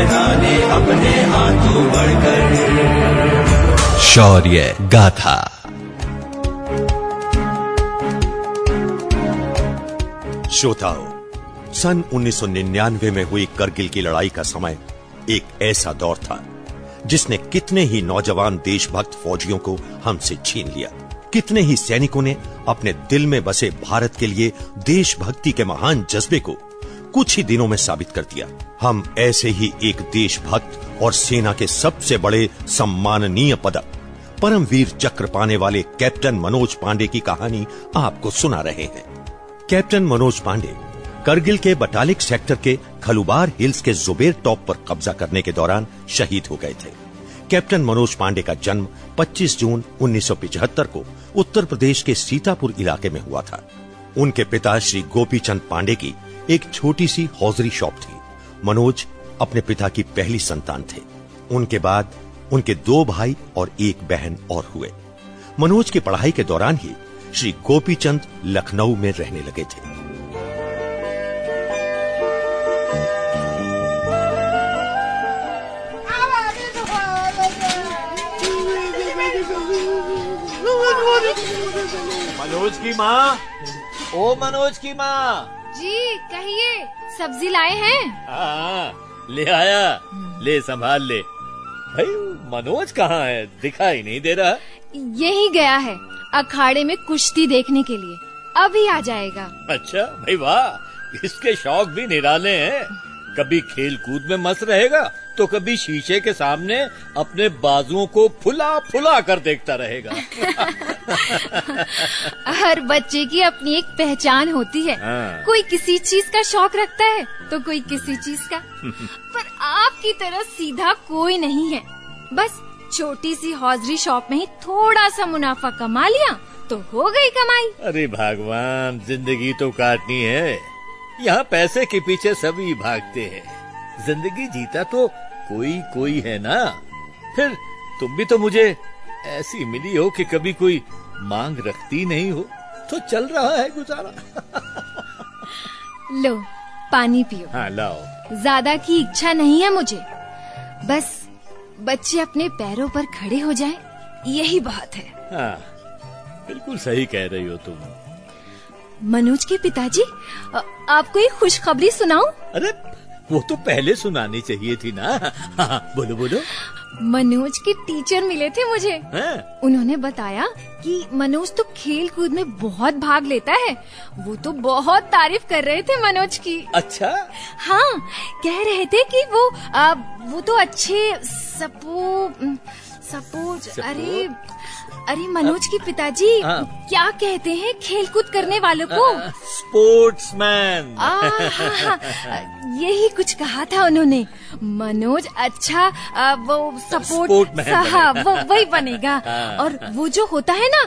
डाले अपने हाथों बढ़कर। शौर्य गाथा। श्रोताओ, सन 1999 में हुई करगिल की लड़ाई का समय एक ऐसा दौर था जिसने कितने ही नौजवान देशभक्त फौजियों को हमसे छीन लिया। कितने ही सैनिकों ने अपने दिल में बसे भारत के लिए देशभक्ति के महान जज्बे को कुछ ही दिनों में साबित कर दिया। हम ऐसे ही एक देशभक्त और सेना के सबसे बड़े सम्माननीय पदक परमवीर चक्र पाने वाले कैप्टन मनोज पांडे की कहानी आपको सुना रहे हैं। कैप्टन मनोज पांडे करगिल के बटालिक सेक्टर के खलुबार हिल्स के जुबेर टॉप पर कब्जा करने के दौरान शहीद हो गए थे। कैप्टन मनोज पांडे का जन्म 25 जून 1975 को उत्तर प्रदेश के सीतापुर इलाके में हुआ था। उनके पिता श्री गोपीचंद पांडे की एक छोटी सी हौजरी शॉप थी। मनोज अपने पिता की पहली संतान थे। उनके बाद उनके 2 भाई और 1 बहन और हुए। मनोज की पढ़ाई के दौरान ही श्री गोपीचंद लखनऊ में रहने लगे थे। मनोज की माँ, ओ मनोज की माँ। जी कहिए, सब्जी लाए हैं? हाँ, ले आया। ले संभाल ले। भाई मनोज कहाँ है? दिखाई नहीं दे रहा। यही गया है अखाड़े में कुश्ती देखने के लिए, अभी आ जाएगा। अच्छा भाई वाह, इसके शौक भी निराले हैं। कभी खेल कूद में मस्त रहेगा तो कभी शीशे के सामने अपने बाजुओं को फुला फुला कर देखता रहेगा। हर बच्चे की अपनी एक पहचान होती है। हाँ। कोई किसी चीज का शौक रखता है तो कोई किसी चीज का। पर आपकी तरह सीधा कोई नहीं है। बस छोटी सी हौजरी शॉप में ही थोड़ा सा मुनाफा कमा लिया तो हो गई कमाई। अरे भगवान, जिंदगी तो काटनी है। यहाँ पैसे के पीछे सभी भागते हैं। जिंदगी जीता तो कोई कोई है ना। फिर तुम भी तो मुझे ऐसी मिली हो कि कभी कोई मांग रखती नहीं हो, तो चल रहा है गुजारा। लो पानी पियो। हाँ लाओ। ज्यादा की इच्छा नहीं है मुझे, बस बच्चे अपने पैरों पर खड़े हो जाएं, यही बात है। हाँ, बिल्कुल सही कह रही हो तुम। मनोज के पिताजी, आपको एक खुशखबरी सुनाऊं? अरे वो तो पहले सुनानी चाहिए थी ना। हाँ, बोलो बोलो। मनोज के टीचर मिले थे मुझे। हाँ? उन्होंने बताया कि मनोज तो खेल कूद में बहुत भाग लेता है। वो तो बहुत तारीफ कर रहे थे मनोज की। अच्छा? हाँ, कह रहे थे कि वो तो अच्छे सपोज अरे मनोज के पिताजी क्या कहते हैं खेल कूद करने वालों को? स्पोर्ट्समैन। यही कुछ कहा था उन्होंने। मनोज अच्छा वो सपोर्ट वो वही बनेगा। और वो जो होता है ना,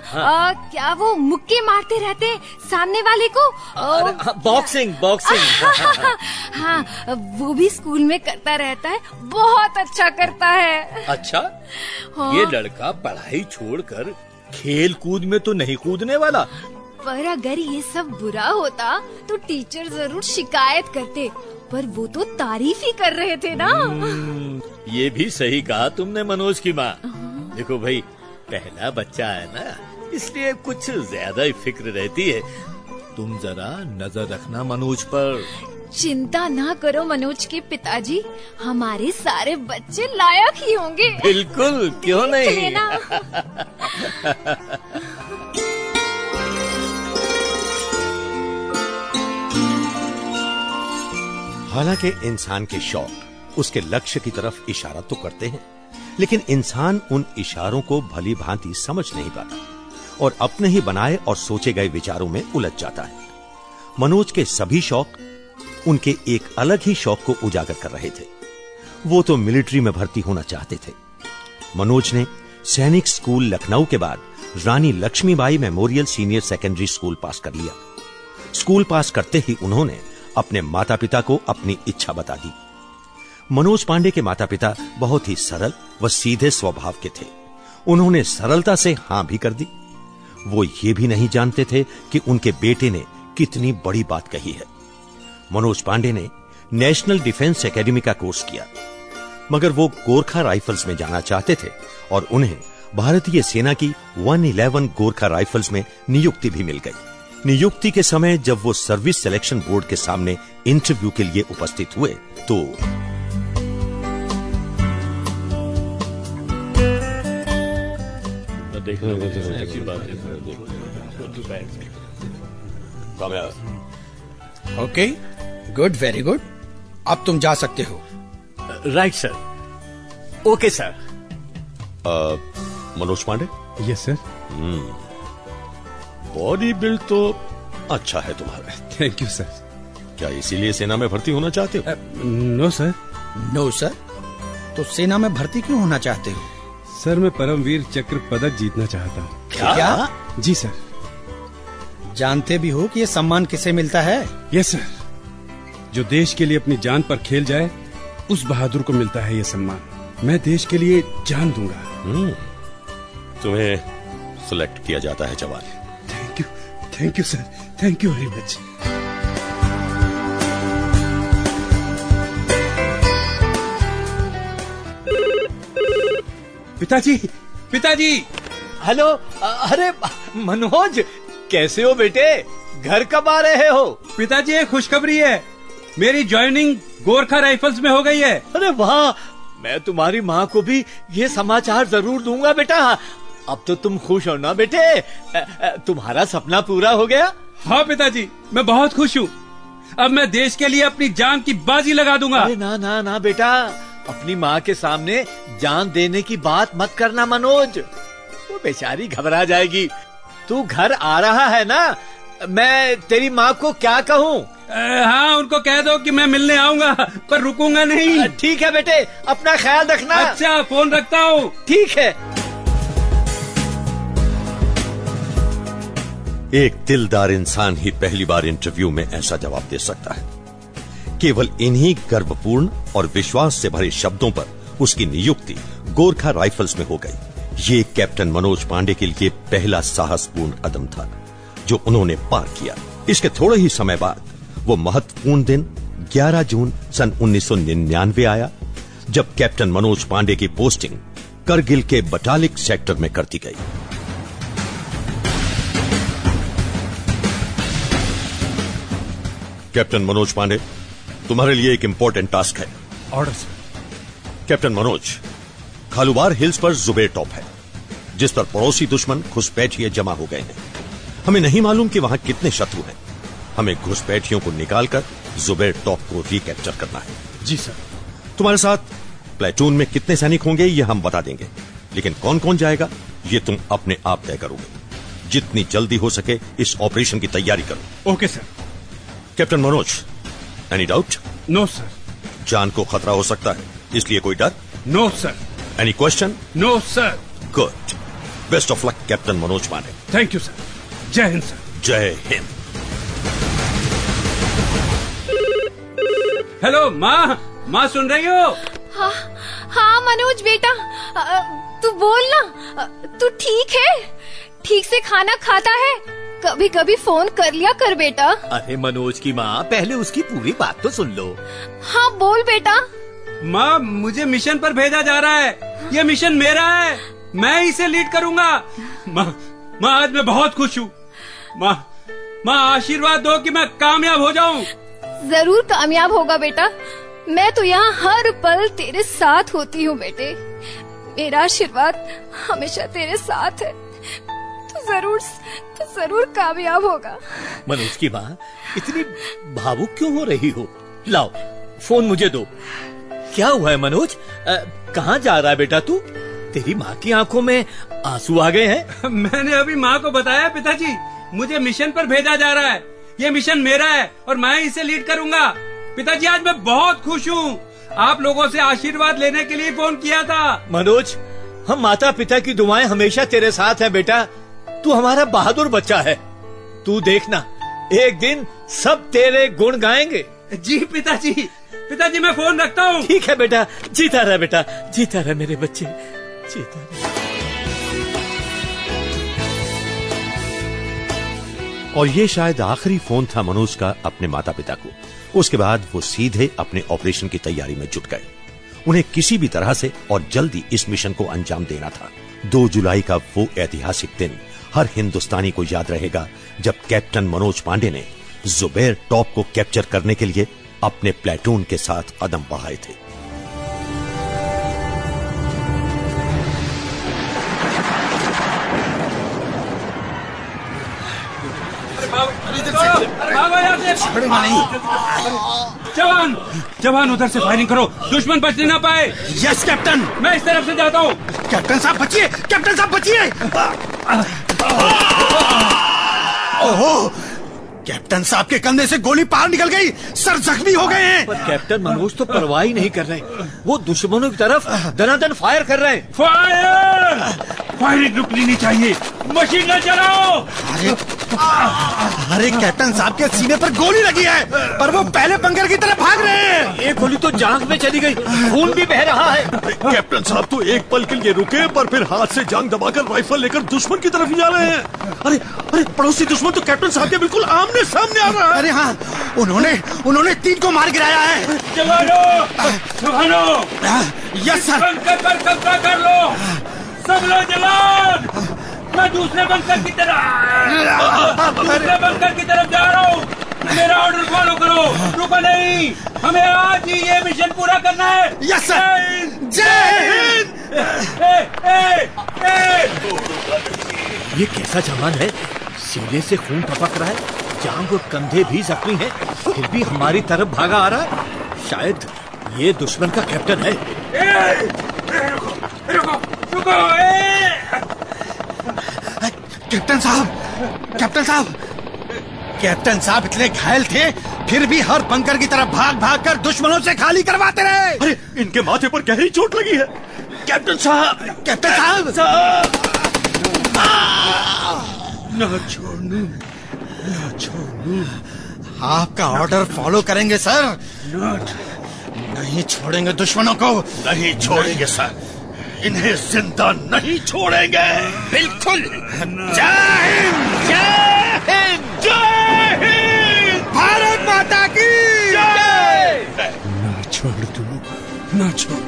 क्या वो मुक्के मारते रहते हैं सामने वाले को? बॉक्सिंग। हाँ, वो भी स्कूल में करता रहता है, बहुत अच्छा करता है। अच्छा? हाँ। ये लड़का पढ़ाई छोड़कर खेल कूद में तो नहीं कूदने वाला। पर अगर ये सब बुरा होता तो टीचर जरूर शिकायत करते, पर वो तो तारीफ ही कर रहे थे ना। ये भी सही कहा तुमने मनोज की माँ। देखो भाई, पहला बच्चा है ना, इसलिए कुछ ज्यादा ही फिक्र रहती है। तुम जरा नजर रखना मनोज पर। चिंता ना करो मनोज के पिताजी, हमारे सारे बच्चे लायक ही होंगे। बिल्कुल, क्यों नहीं। हालांकि इंसान के शौक उसके लक्ष्य की तरफ इशारा तो करते हैं, लेकिन इंसान उन इशारों को भली भांति समझ नहीं पाता और अपने ही बनाए और सोचे गए विचारों में उलझ जाता है। मनोज के सभी शौक उनके एक अलग ही शौक को उजागर कर रहे थे। वो तो मिलिट्री में भर्ती होना चाहते थे। मनोज ने सैनिक स्कूल लखनऊ के बाद Rani Lakshmibai memorial senior secondary school पास कर लिया। स्कूल पास करते ही उन्होंने अपने माता पिता को अपनी इच्छा बता दी। मनोज पांडे के माता पिता बहुत ही सरल व सीधे स्वभाव के थे। उन्होंने सरलता से हां भी कर दी। वो ये भी नहीं जानते थे कि उनके बेटे ने कितनी बड़ी बात कही है। मनोज पांडे ने नेशनल डिफेंस एकेडमी का कोर्स किया। मगर वो गोरखा राइफल्स में जाना चाहते थे और उन्हें भारतीय सेना की 111 गोरखा राइफल्स में नियुक्ति भी मिल गई। नियुक्ति के समय जब वो सर्विस सिलेक्शन बोर्ड के सामने इंटरव्यू के लिए उपस्थित हुए तो ओके, गुड, वेरी गुड। अब तुम जा सकते हो। Right sir. Okay sir. Manoj Pandey. Yes sir. Body build तो अच्छा है तुम्हारा। Thank you sir. क्या इसीलिए सेना में भर्ती होना चाहते हो? No sir. No sir? तो सेना में भर्ती क्यों होना चाहते हो? सर मैं परमवीर चक्र पदक जीतना चाहता हूँ। क्या? जी सर। जानते भी हो कि ये सम्मान किसे मिलता है? Yes sir. जो देश के लिए अपनी जान पर खेल जाए उस बहादुर को मिलता है ये सम्मान। मैं देश के लिए जान दूंगा। तुम्हें सिलेक्ट किया जाता है जवान। Thank you sir. Thank you very much. पिताजी, पिताजी। हेलो। अरे मनोज, कैसे हो बेटे? घर कब आ रहे हो? पिताजी एक खुशखबरी है, मेरी ज्वाइनिंग गोरखा राइफल्स में हो गई है। अरे वाह, मैं तुम्हारी माँ को भी ये समाचार जरूर दूंगा बेटा। अब तो तुम खुश हो ना बेटे? तुम्हारा सपना पूरा हो गया? हाँ पिताजी, मैं बहुत खुश हूँ। अब मैं देश के लिए अपनी जान की बाजी लगा दूंगा। अरे ना ना ना बेटा, अपनी माँ के सामने जान देने की बात मत करना मनोज, वो बेचारी घबरा जाएगी। तू घर आ रहा है ना? मैं तेरी माँ को क्या कहूँ? हाँ, उनको कह दो कि मैं मिलने आऊंगा, पर रुकूंगा नहीं। ठीक है बेटे, अपना ख्याल रखना। अच्छा, फोन रखता हूँ। ठीक है। एक दिलदार इंसान ही पहली बार इंटरव्यू में ऐसा जवाब दे सकता है। केवल इन्हीं गर्वपूर्ण और विश्वास से भरे शब्दों पर उसकी नियुक्ति गोरखा राइफल्स में हो गई। ये कैप्टन मनोज पांडे के लिए पहला साहसपूर्ण कदम था जो उन्होंने पार किया। इसके थोड़े ही समय बाद वो महत्वपूर्ण दिन 11 जून सन 1999 आया, जब कैप्टन मनोज पांडे की पोस्टिंग करगिल के बटालिक सेक्टर में कर दी गई। कैप्टन मनोज पांडे, तुम्हारे लिए एक इंपॉर्टेंट टास्क है। Order sir. Captain Manoj, Khalubar hills पर जुबेर टॉप है, जिस पर पड़ोसी दुश्मन घुसपैठिए जमा हो गए हैं। हमें नहीं मालूम कि वहां कितने शत्रु हैं। हमें घुसपैठियों को निकालकर जुबेर टॉप को रिकैप्चर करना है। जी सर। तुम्हारे साथ प्लेटून में कितने सैनिक होंगे ये हम बता देंगे, लेकिन कौन कौन जाएगा ये तुम अपने आप तय करोगे। जितनी जल्दी हो सके इस ऑपरेशन की तैयारी करो। Okay sir. Captain Manoj, any doubt? No sir. जान को खतरा हो सकता है, इसलिए कोई डर? No sir. Any question? No sir. Good. Best of luck captain Manoj Pandey. Thank you sir. जय हिंद सर। जय हिंद। हेलो माँ, माँ सुन रही हो? हाँ हाँ मनोज बेटा, तू बोल ना, तू ठीक है? ठीक से खाना खाता है? कभी कभी फोन कर लिया कर बेटा। अरे मनोज की माँ, पहले उसकी पूरी बात तो सुन लो। हाँ बोल बेटा। माँ, मुझे मिशन पर भेजा जा रहा है। ये मिशन मेरा है, मैं इसे लीड करूंगा। माँ आज मैं बहुत खुश हूँ। माँ आशीर्वाद दो कि मैं कामयाब हो जाऊँ। जरूर कामयाब होगा बेटा, मैं तो यहाँ हर पल तेरे साथ होती हूँ बेटे। मेरा आशीर्वाद हमेशा तेरे साथ है। तो जरूर कामयाब होगा। मनोज की माँ, इतनी भावुक क्यों हो रही हो? लाओ फोन मुझे दो। क्या हुआ है मनोज? कहाँ जा रहा है बेटा तू? तेरी माँ की आंखों में आंसू आ गए हैं। मैंने अभी माँ को बताया पिताजी, मुझे मिशन पर भेजा जा रहा है। ये मिशन मेरा है और मैं इसे लीड करूंगा। पिताजी आज मैं बहुत खुश हूँ। आप लोगों से आशीर्वाद लेने के लिए फोन किया था। मनोज, हम माता पिता की दुआएं हमेशा तेरे साथ है बेटा। तू हमारा बहादुर बच्चा है। तू देखना, एक दिन सब तेरे गुण गाएंगे। जी पिताजी। पिताजी मैं फोन रखता हूँ। ठीक है बेटा, जीता रह बेटा, जीता रह मेरे बच्चे, जीता रह। और ये शायद आखिरी फोन था मनोज का अपने माता पिता को। उसके बाद वो सीधे अपने ऑपरेशन की तैयारी में जुट गए उन्हें किसी भी तरह से और जल्दी इस मिशन को अंजाम देना था। 2 जुलाई का वो ऐतिहासिक दिन हर हिंदुस्तानी को याद रहेगा जब कैप्टन मनोज पांडे ने जुबैर टॉप को कैप्चर करने के लिए अपने प्लेटून के साथ कदम बढ़ाए थे। जवान जवान उधर से फायरिंग करो, दुश्मन बचने ना पाए। Yes captain. मैं इस तरफ से जाता हूँ। कैप्टन साहब बचिए, कैप्टन साहब बचिए। ओहो, कैप्टन साहब के कंधे से गोली पार निकल गई, सर जख्मी हो गए हैं। पर कैप्टन मनोज तो परवाह ही नहीं कर रहे, वो दुश्मनों की तरफ दनादन फायर कर रहे हैं। फायरिंग रुकनी नहीं चाहिए, मशीन गन चलाओ। अरे कैप्टन साहब के सीने पर गोली लगी है, पर वो पहले बंकर की तरफ भाग रहे हैं। एक गोली तो जांघ में चली गई, खून भी बह रहा है। कैप्टन साहब तो एक पल के लिए रुके, पर फिर हाथ से जांग दबाकर राइफल लेकर दुश्मन की तरफ ही जा रहे हैं। अरे अरे, पड़ोसी दुश्मन तो कैप्टन साहब के बिल्कुल आमने सामने आ रहा है। अरे हाँ, उन्होंने 3 को मार गिराया है। जवानों, यस सर। बंकर पर कब्जा कर लो, सब लोग जवान। मैं दूसरे बंकर की तरफ जा रहा हूँ। मेरा ऑर्डर फॉलो करो, रुको नहीं। हमें आज ही ये मिशन पूरा करना है। Yes sir. जय हिंद। ये कैसा जवान है, सीने से खून टपक रहा है, जांघ और कंधे भी जख्मी हैं, फिर भी हमारी तरफ भागा आ रहा है। शायद ये दुश्मन का कैप्टन है। रुको। कैप्टन साहब इतने घायल थे, फिर भी हर बंकर की तरफ भाग कर दुश्मनों से खाली करवाते रहे। अरे इनके माथे पर गहरी चोट लगी है। कैप्टन साहब। ना छोड़ू। आपका ऑर्डर फॉलो करेंगे सर। नहीं छोड़ेंगे दुश्मनों को। नहीं छोड़ेंगे सर, इन्हें जिंदा नहीं छोड़ेंगे। बिल्कुल। जय हिंद। जय हिंद। जय हिंद। भारत माता की जय। ना छोड़ तू, ना छोड़।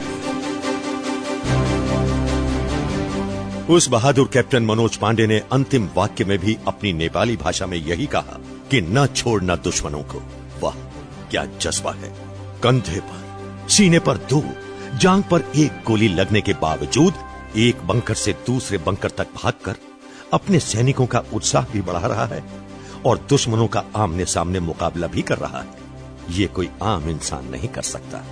उस बहादुर कैप्टन मनोज पांडे ने अंतिम वाक्य में भी अपनी नेपाली भाषा में यही कहा कि न छोड़ना दुश्मनों को। वाह, क्या जज्बा है। कंधे पर, सीने पर 2, जांग पर 1 गोली लगने के बावजूद एक बंकर से दूसरे बंकर तक भागकर अपने सैनिकों का उत्साह भी बढ़ा रहा है और दुश्मनों का आमने सामने मुकाबला भी कर रहा है। ये कोई आम इंसान नहीं कर सकता,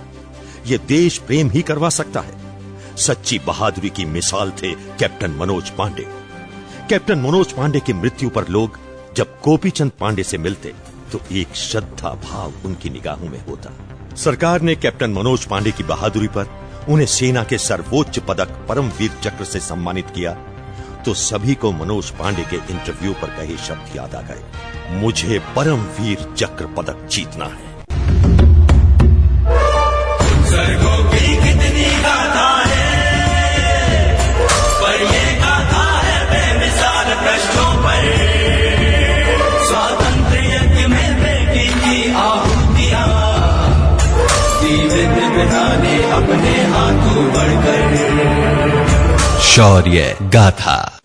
ये देश प्रेम ही करवा सकता है। सच्ची बहादुरी की मिसाल थे कैप्टन मनोज पांडे। कैप्टन मनोज पांडे की मृत्यु पर लोग जब गोपीचंद पांडे से मिलते तो एक श्रद्धा भाव उनकी निगाहों में होता। सरकार ने कैप्टन मनोज पांडे की बहादुरी पर उन्हें सेना के सर्वोच्च पदक परमवीर चक्र से सम्मानित किया तो सभी को मनोज पांडे के इंटरव्यू पर कहे शब्द याद आ गए, मुझे परमवीर चक्र पदक जीतना है। स्वर्गों की कितनी गाथा है, पर ये गाथा है बेमिसाल प्रश्नों पर। स्वातंत्र्य यज्ञ में बेटी की आहुतियां, जीवित बिठाने अपने हाथों बढ़कर। शौर्य गाथा।